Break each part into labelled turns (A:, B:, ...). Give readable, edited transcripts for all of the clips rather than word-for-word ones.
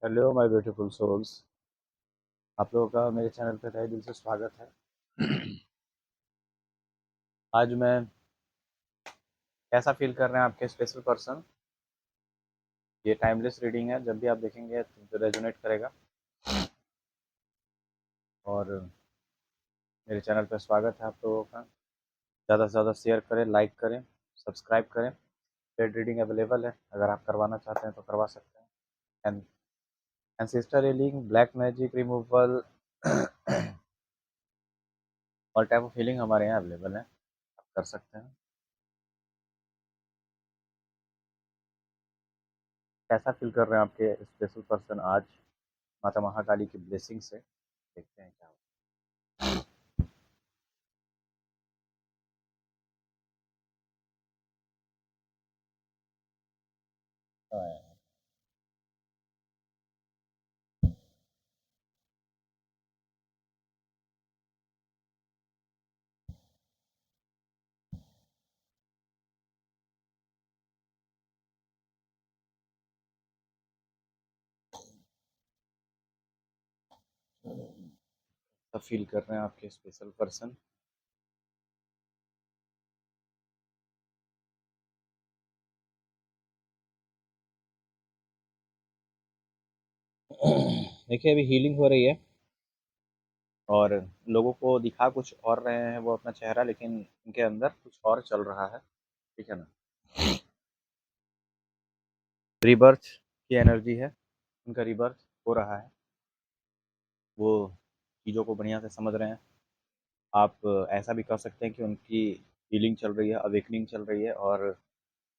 A: Hello my beautiful souls. आप लोगों का मेरे चैनल पे तहे दिल से स्वागत है। आज मैं कैसा फील कर रहे हैं आपके स्पेशल पर्सन। ये टाइमलेस रीडिंग है, जब भी आप देखेंगे तो रेजोनेट करेगा। और मेरे चैनल पे स्वागत है आप लोगों का। ज़्यादा से ज़्यादा शेयर करें, लाइक करें, सब्सक्राइब करें। पेड रीडिंग अवेलेबल है, अगर आप करवाना चाहते हैं तो करवा सकते हैं। And ancestor healing, black magic removal, all type of healing हमारे यहाँ अवेलेबल है, आप कर सकते हैं। कैसा फील कर रहे हैं आपके स्पेशल पर्सन आज माता महाकाली की ब्लेसिंग से? देखते हैं क्या होता है। सब फील कर रहे हैं आपके स्पेशल पर्सन। देखिए, अभी हीलिंग हो रही है और लोगों को दिखा कुछ और रहे हैं वो अपना चेहरा, लेकिन उनके अंदर कुछ और चल रहा है। ठीक है ना? रीबर्थ की एनर्जी है, उनका रीबर्थ हो रहा है। वो चीज़ों को बढ़िया से समझ रहे हैं। आप ऐसा भी कह सकते हैं कि उनकी हीलिंग चल रही है, अवेकनिंग चल रही है। और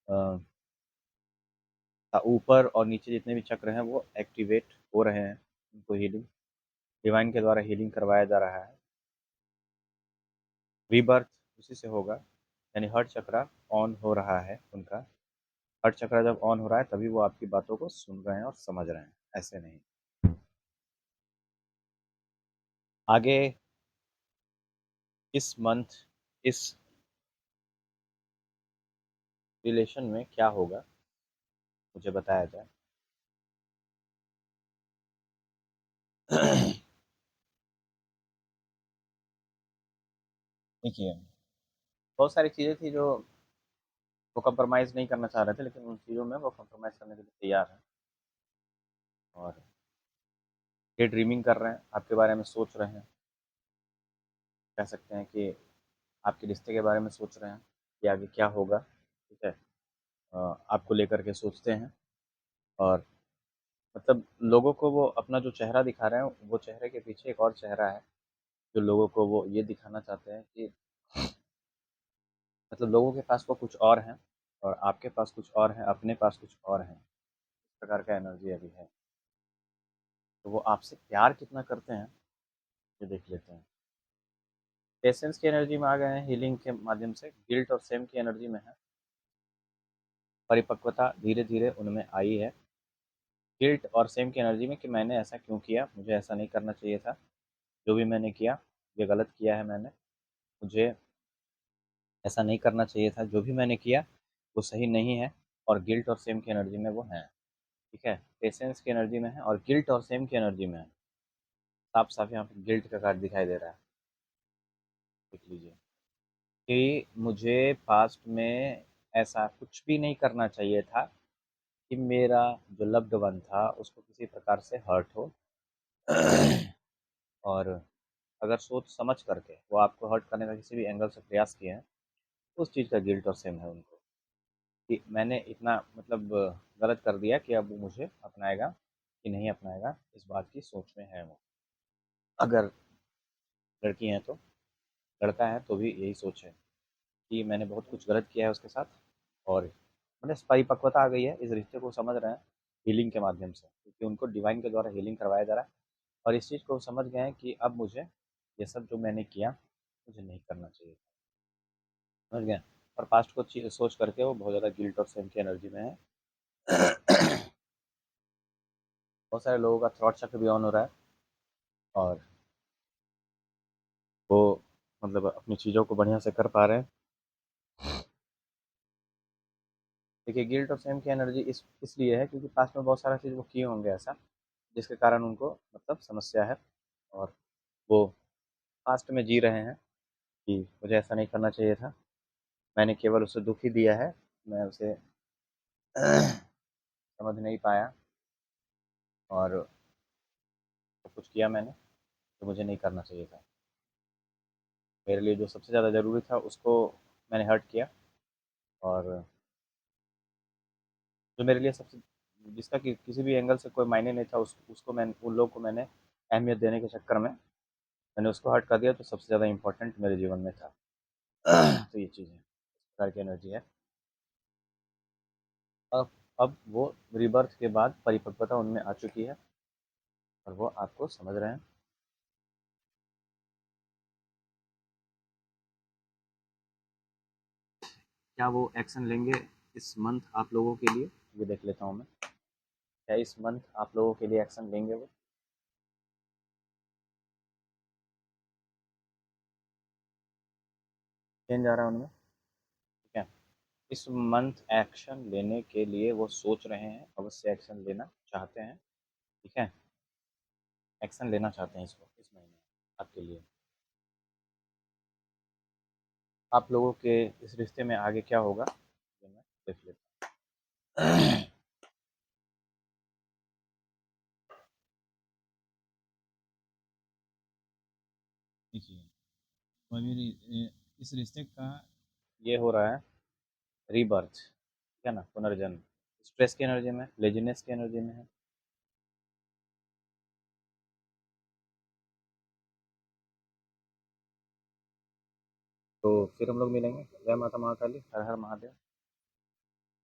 A: अ, ऊपर और नीचे जितने भी चक्र हैं वो एक्टिवेट हो रहे हैं। उनको हीलिंग डिवाइन के द्वारा हीलिंग करवाया जा रहा है। रीबर्थ उसी से होगा, यानी हर्ट चक्रा ऑन हो रहा है उनका। हर्ट चक्रा जब ऑन हो रहा है तभी वो आपकी बातों को सुन रहे हैं और समझ रहे हैं, ऐसे नहीं। आगे इस मंथ, इस रिलेशन में क्या होगा मुझे बताया जाए। देखिए, बहुत सारी चीज़ें थी जो वो कंप्रोमाइज़ नहीं करना चाह रहे थे, लेकिन उन चीज़ों में वो कंप्रोमाइज़ करने के लिए तैयार हैं। और ये ड्रीमिंग कर रहे हैं, आपके बारे में सोच रहे हैं। कह सकते हैं कि आपके रिश्ते के बारे में सोच रहे हैं कि आगे क्या होगा। ठीक है? आपको लेकर के सोचते हैं। और मतलब लोगों को वो अपना जो चेहरा दिखा रहे हैं, वो चेहरे के पीछे एक और चेहरा है, जो लोगों को वो ये दिखाना चाहते हैं कि मतलब लोगों के पास वो कुछ और हैं और आपके पास कुछ और हैं, अपने पास कुछ और हैं। इस प्रकार का एनर्जी अभी है। तो वो आपसे प्यार कितना करते हैं, ये देख लेते हैं। पेशेंस की एनर्जी में आ गए हैं हीलिंग के माध्यम से। गिल्ट और सेम की एनर्जी में है। परिपक्वता धीरे धीरे उनमें आई है। गिल्ट और सेम की एनर्जी में कि मैंने ऐसा क्यों किया, मुझे ऐसा नहीं करना चाहिए था। जो भी मैंने किया, ये गलत किया है मैंने। मुझे ऐसा नहीं करना चाहिए था। जो भी मैंने किया वो सही नहीं है। और गिल्ट और सेम की एनर्जी में वो हैं। ठीक है? पेशेंस की एनर्जी में है और गिल्ट और सेम की एनर्जी में है। साफ साफ यहाँ पे गिल्ट का कार्ड दिखाई दे रहा है। देख लीजिए कि मुझे पास्ट में ऐसा कुछ भी नहीं करना चाहिए था कि मेरा जो लव्ड वन था उसको किसी प्रकार से हर्ट हो। और अगर सोच समझ करके वो आपको हर्ट करने का किसी भी एंगल से प्रयास किए हैं, तो उस चीज़ का गिल्ट और सेम है उनको कि मैंने इतना मतलब गलत कर दिया कि अब वो मुझे अपनाएगा कि नहीं अपनाएगा, इस बात की सोच में है वो। अगर लड़की हैं तो, लड़का है तो भी यही सोच है कि मैंने बहुत कुछ गलत किया है उसके साथ। और मतलब परिपक्वता आ गई है, इस रिश्ते को समझ रहे हैं हीलिंग के माध्यम से, क्योंकि उनको डिवाइन के द्वारा हीलिंग करवाया जा रहा है। और इस चीज़ को वो समझ गए हैं कि अब मुझे ये सब जो मैंने किया, मुझे नहीं करना चाहिए। समझ गए? और पास्ट को सोच करके वो बहुत ज़्यादा गिल्ट और सेम की एनर्जी में है। बहुत सारे लोगों का थ्रॉट चक्र भी ऑन हो रहा है और वो मतलब अपनी चीज़ों को बढ़िया से कर पा रहे हैं। देखिए, गिल्ट और सेम की एनर्जी इसलिए है क्योंकि पास्ट में बहुत सारा चीज़ वो किए होंगे ऐसा, जिसके कारण उनको मतलब समस्या है और वो पास्ट में जी रहे हैं कि मुझे ऐसा नहीं करना चाहिए था। मैंने केवल उसे दुःख ही दिया है, मैं उसे समझ नहीं पाया और सब कुछ किया मैंने, जो मुझे नहीं करना चाहिए था। मेरे लिए जो सबसे ज़्यादा ज़रूरी था उसको मैंने हर्ट किया और जो मेरे लिए सबसे जिसका कि किसी भी एंगल से कोई मायने नहीं था उसको उन लोगों को मैंने अहमियत देने के चक्कर में मैंने उसको हर्ट कर दिया जो सबसे ज़्यादा इम्पोर्टेंट मेरे जीवन में था। तो ये चीज़ है, इस प्रकार की एनर्जी है। अब अब वो रीबर्थ के बाद परिपक्वता उनमें आ चुकी है और वो आपको समझ रहे हैं। क्या वो एक्शन लेंगे इस मंथ आप लोगों के लिए? ये देख लेता हूँ मैं। क्या इस मंथ आप लोगों के लिए एक्शन लेंगे वो? चेंज आ रहा है उनमें, ठीक है। इस मंथ एक्शन लेने के लिए वो सोच रहे हैं, अवश्य एक्शन लेना चाहते हैं, ठीक है। एक्शन लेना चाहते हैं इस महीने आपके लिए। आप लोगों के इस रिश्ते में आगे क्या होगा, ये मैं देख लेता हूँ। देखिए, तो अभी इस रिश्ते का ये हो रहा है रीबर्थ, ठीक है ना, पुनर्जन्म। स्ट्रेस की एनर्जी में, लेजीनेस की एनर्जी में है। तो फिर हम लोग मिलेंगे। जय माता महाकाली, हर हर महादेव।